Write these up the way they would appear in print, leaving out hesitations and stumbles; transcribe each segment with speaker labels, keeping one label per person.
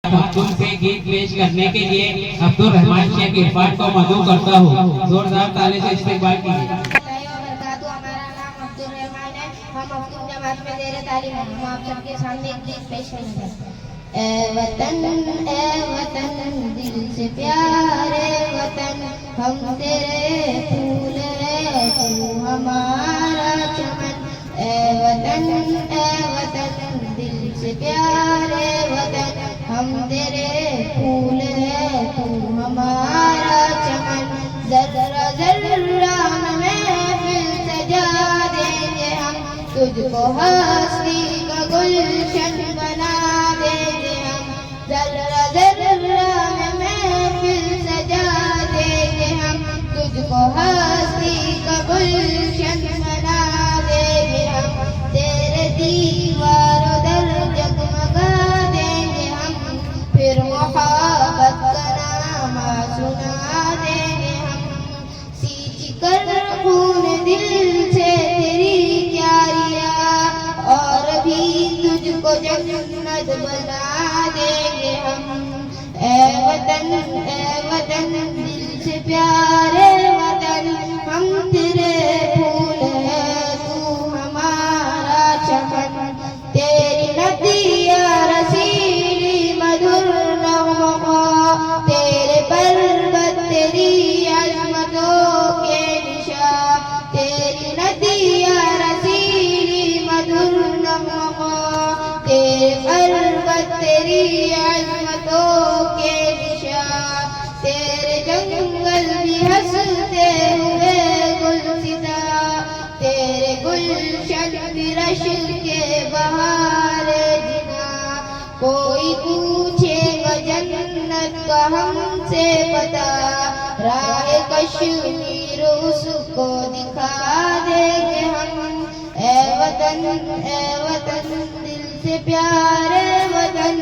Speaker 1: تم سے گیت پیش کرنے کے لیے عبدالرحمان شیخ عرفان کو مدعو کرتا ہوں. زوردار تالی سے استقبال کیجیے.
Speaker 2: ہم مفتون جماعت میں زیر تعلیم ہیں. ہم آپ سب کے سامنے ایک گیت پیش کریں گے. اے وطن دل سے پیارے وطن ہم تیرے پھول ہیں تو ہمارا چمن. اے وطن دل سے پیارے وطن ہم تیرے پھول ہیں تو ہمارا چمن. ذرہ ذرہ محفل سجا دیں گے ہم تجھ کو ہستی کا گلشن بنا دیں گے ہم. ذرہ ذرہ محفل سجا دیں گے ہم تجھ کو ہستی کا گلشن بنا دیں گے ہم. تیرے دیواروں در جگمگا دیں گے ہم پھر محبت کا نامہ سنا دیں گے ہم. سینچ کر خون دل سے تیری کیاریاں اور بھی تجھ کو جنت بنا دیں گے ہم. اے وطن دل سے پیارے وطن ہم تیرے پھول ہیں تو ہمارا چمن. تیری ندیاں رسیلی مدھر نغمہ تیرے پربت تیری عظمتوں کے نشاں. تیری ندیاں رسیلی مدھر نغمہ تیرے پربت تیری عظمتوں کے نشاں. تیرے جنگل بھی ہنستے ہوئے گلستہ تیرے گلشن بھی رشک کے بہار جنا. کوئی پوچھے گا جنت کا ہم سے پتا راہ کشمیر اس کو دکھا دیں گے ہم. اے وطن دل سے پیارے وطن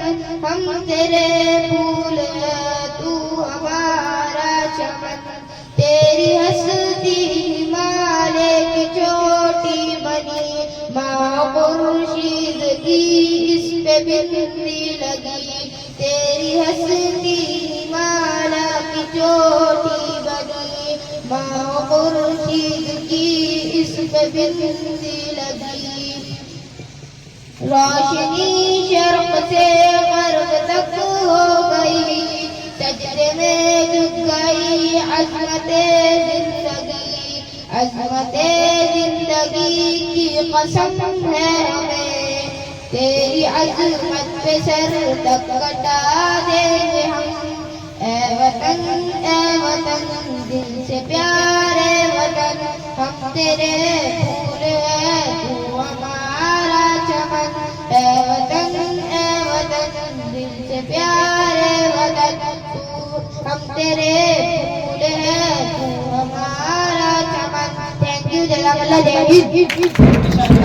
Speaker 2: ہم تیرے پھول ہیں تو ہمارا چمن. تیری ہستی ہمالے کی چوٹی بنی ماں خورشید کی اس پہ بندی لگی. تیری ہستی ہمالہ کی چوٹی بنی ماں خورشید کی اس پہ بندی لگی. روشنی شرق سے غرب تک ہو گئی سجدے میں جھک گئی عظمت زندگی کی قسم ہے ہمیں. تیری عظمت پہ سر تک کٹا دیں گے ہم. اے وطن دل سے پیارے وطن ہم تیرے پھول ہیں تو ہمارا چمن. اے وطن دل سے پیارے وطن ہم تیرے پھول ہیں تو ہمارا چمن. Thank you. جزاک اللہ. جے ہند.